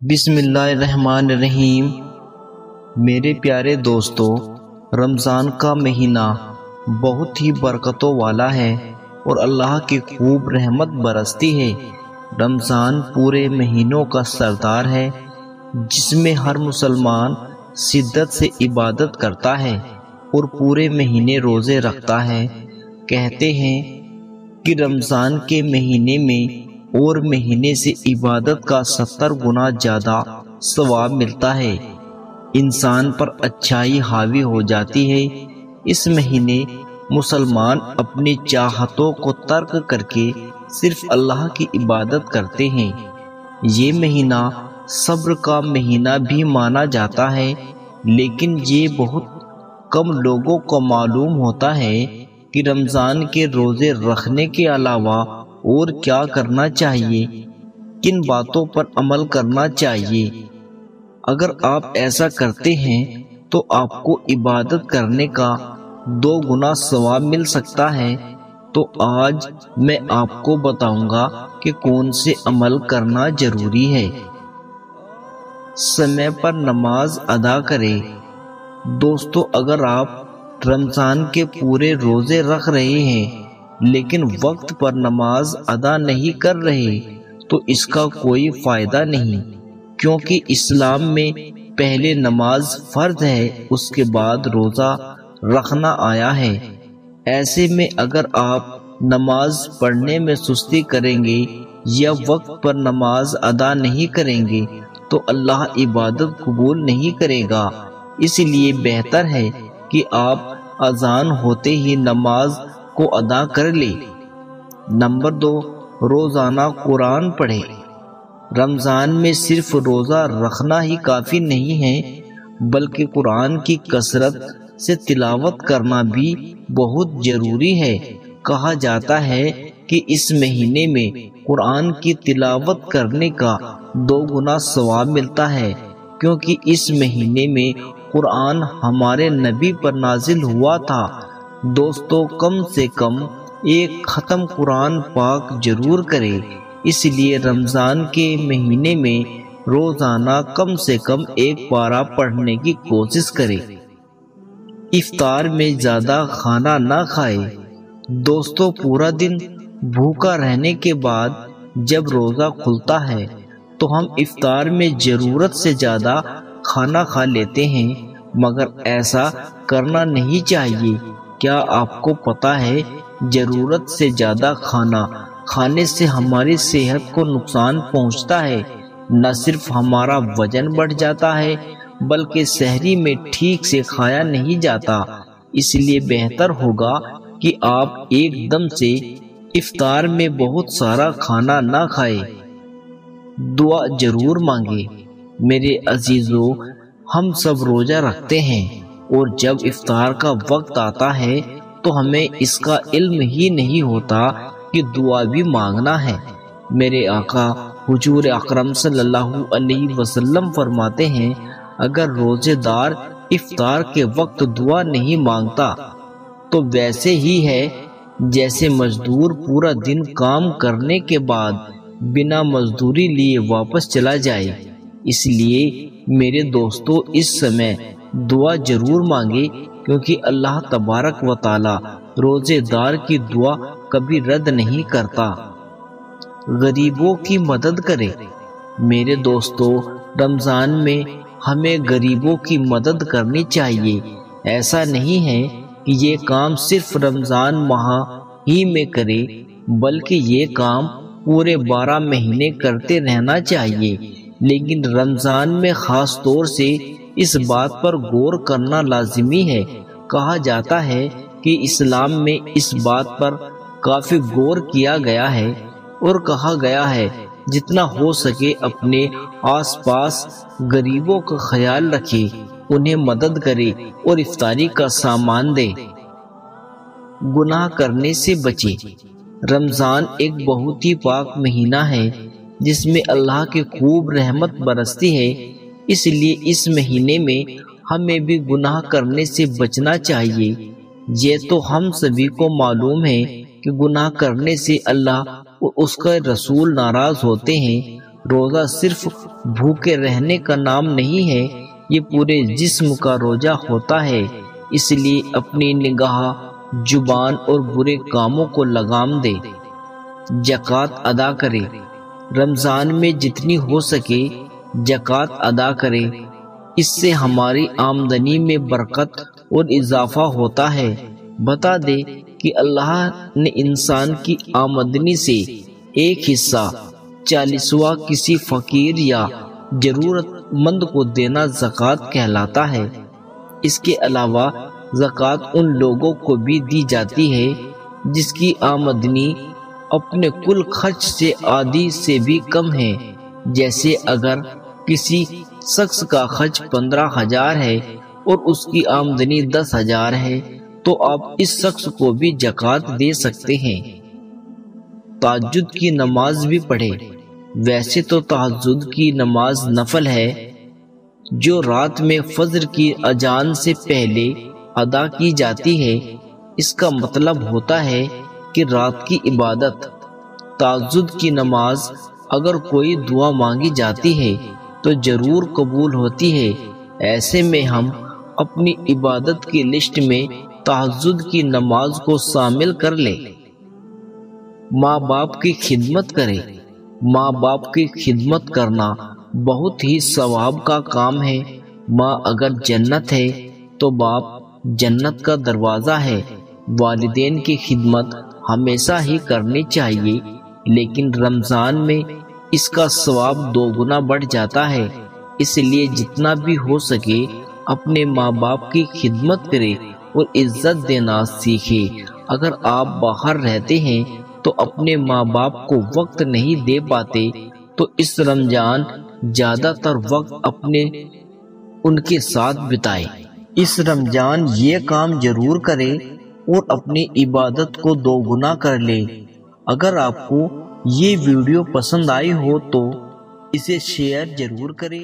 بسم اللہ الرحمن الرحیم۔ میرے پیارے دوستو، رمضان کا مہینہ بہت ہی برکتوں والا ہے اور اللہ کی خوب رحمت برستی ہے۔ رمضان پورے مہینوں کا سردار ہے جس میں ہر مسلمان شدت سے عبادت کرتا ہے اور پورے مہینے روزے رکھتا ہے۔ کہتے ہیں کہ رمضان کے مہینے میں اور مہینے سے عبادت کا 70 گنا زیادہ ثواب ملتا ہے۔ انسان پر اچھائی حاوی ہو جاتی ہے۔ اس مہینے مسلمان اپنی چاہتوں کو ترک کر کے صرف اللہ کی عبادت کرتے ہیں۔ یہ مہینہ صبر کا مہینہ بھی مانا جاتا ہے، لیکن یہ بہت کم لوگوں کو معلوم ہوتا ہے کہ رمضان کے روزے رکھنے کے علاوہ اور کیا کرنا چاہیے، کن باتوں پر عمل کرنا چاہیے۔ اگر آپ ایسا کرتے ہیں تو آپ کو عبادت کرنے کا 2 گنا ثواب مل سکتا ہے۔ تو آج میں آپ کو بتاؤں گا کہ کون سے عمل کرنا ضروری ہے۔ سمے پر نماز ادا کریں۔ دوستو، اگر آپ رمضان کے پورے روزے رکھ رہے ہیں لیکن وقت پر نماز ادا نہیں کر رہے تو اس کا کوئی فائدہ نہیں، کیونکہ اسلام میں پہلے نماز فرض ہے، اس کے بعد روزہ رکھنا آیا ہے۔ ایسے میں اگر آپ نماز پڑھنے میں سستی کریں گے یا وقت پر نماز ادا نہیں کریں گے تو اللہ عبادت قبول نہیں کرے گا۔ اس لیے بہتر ہے کہ آپ اذان ہوتے ہی نماز کو ادا کر لیں۔ نمبر 2، روزانہ قرآن پڑھیں۔ رمضان میں صرف روزہ رکھنا ہی کافی نہیں ہے، بلکہ قرآن کی کثرت سے تلاوت کرنا بھی بہت ضروری ہے۔ کہا جاتا ہے کہ اس مہینے میں قرآن کی تلاوت کرنے کا 2 گنا ثواب ملتا ہے، کیونکہ اس مہینے میں قرآن ہمارے نبی پر نازل ہوا تھا۔ دوستو، کم سے کم ایک ختم قرآن پاک ضرور کرے۔ اس لیے رمضان کے مہینے میں روزانہ کم سے کم 1 پارہ پڑھنے کی کوشش کرے۔ افطار میں زیادہ کھانا نہ کھائے۔ دوستو، پورا دن بھوکا رہنے کے بعد جب روزہ کھلتا ہے تو ہم افطار میں ضرورت سے زیادہ کھانا کھا لیتے ہیں، مگر ایسا کرنا نہیں چاہیے۔ کیا آپ کو پتہ ہے ضرورت سے زیادہ کھانا کھانے سے ہماری صحت کو نقصان پہنچتا ہے؟ نہ صرف ہمارا وزن بڑھ جاتا ہے بلکہ سحری میں ٹھیک سے کھایا نہیں جاتا۔ اس لیے بہتر ہوگا کہ آپ ایک دم سے افطار میں بہت سارا کھانا نہ کھائیں۔ دعا ضرور مانگیں۔ میرے عزیزو، ہم سب روزہ رکھتے ہیں اور جب افطار کا وقت آتا ہے تو ہمیں اس کا علم ہی نہیں ہوتا کہ دعا بھی مانگنا ہے۔ میرے آقا حضور اکرم صلی اللہ علیہ وسلم فرماتے ہیں، اگر روزے دار افطار کے وقت دعا نہیں مانگتا تو ویسے ہی ہے جیسے مزدور پورا دن کام کرنے کے بعد بنا مزدوری لیے واپس چلا جائے۔ اس لیے میرے دوستو، اس سمے دعا ضرور مانگے، کیونکہ اللہ تبارک و تعالی روزے دار کی دعا کبھی رد نہیں کرتا۔ غریبوں کی مدد کرے۔ میرے دوستو، رمضان میں ہمیں غریبوں کی مدد کرنی چاہیے۔ ایسا نہیں ہے کہ یہ کام صرف رمضان ماہ ہی میں کرے، بلکہ یہ کام پورے 12 مہینے کرتے رہنا چاہیے، لیکن رمضان میں خاص طور سے اس بات پر غور کرنا لازمی ہے۔ کہا جاتا ہے کہ اسلام میں اس بات پر کافی غور کیا گیا ہے اور کہا گیا ہے جتنا ہو سکے اپنے آس پاس غریبوں کا خیال رکھے، انہیں مدد کرے اور افطاری کا سامان دے۔ گناہ کرنے سے بچے۔ رمضان ایک بہت ہی پاک مہینہ ہے جس میں اللہ کی خوب رحمت برستی ہے۔ اس لیے اس مہینے میں ہمیں بھی گناہ کرنے سے بچنا چاہیے۔ یہ تو ہم سبھی کو معلوم ہے کہ گناہ کرنے سے اللہ اور اس کا رسول ناراض ہوتے ہیں۔ روزہ صرف بھوکے رہنے کا نام نہیں ہے، یہ پورے جسم کا روزہ ہوتا ہے۔ اس لیے اپنی نگاہ، زبان اور برے کاموں کو لگام دے۔ زکوٰۃ ادا کرے۔ رمضان میں جتنی ہو سکے زکوٰۃ ادا کرے، اس سے ہماری آمدنی میں برکت اور اضافہ ہوتا ہے۔ بتا دے کہ اللہ نے انسان کی آمدنی سے ایک حصہ 40واں کسی فقیر یا ضرورت مند کو دینا زکوٰۃ کہلاتا ہے۔ اس کے علاوہ زکوٰۃ ان لوگوں کو بھی دی جاتی ہے جس کی آمدنی اپنے کل خرچ سے آدھی سے بھی کم ہے۔ جیسے اگر کسی شخص کا خرچ 15,000 ہے اور اس کی آمدنی 10,000 ہے تو آپ اس شخص کو بھی زکوٰۃ دے سکتے ہیں۔ تہجد کی نماز بھی پڑھے۔ ویسے تو تہجد کی نماز نفل ہے جو رات میں فجر کی اذان سے پہلے ادا کی جاتی ہے۔ اس کا مطلب ہوتا ہے کہ رات کی عبادت۔ تہجد کی نماز اگر کوئی دعا مانگی جاتی ہے تو ضرور قبول ہوتی ہے۔ ایسے میں ہم اپنی عبادت کی لسٹ میں تہجد کی نماز کو شامل کر لیں۔ ماں باپ کی خدمت کرے۔ ماں باپ کی خدمت کرنا بہت ہی ثواب کا کام ہے۔ ماں اگر جنت ہے تو باپ جنت کا دروازہ ہے۔ والدین کی خدمت ہمیشہ ہی کرنی چاہیے، لیکن رمضان میں اس کا ثواب 2 گنا بڑھ جاتا ہے۔ اس لیے جتنا بھی ہو سکے اپنے ماں باپ کی خدمت کرے اور عزت دینا سیکھے۔ اگر آپ باہر رہتے ہیں تو اپنے ماں باپ کو وقت نہیں دے پاتے تو اس رمضان زیادہ تر وقت ان کے ساتھ بتائے۔ اس رمضان یہ کام ضرور کرے اور اپنی عبادت کو 2 گنا کر لے۔ اگر آپ کو یہ ویڈیو پسند آئی ہو تو اسے شیئر ضرور کریں۔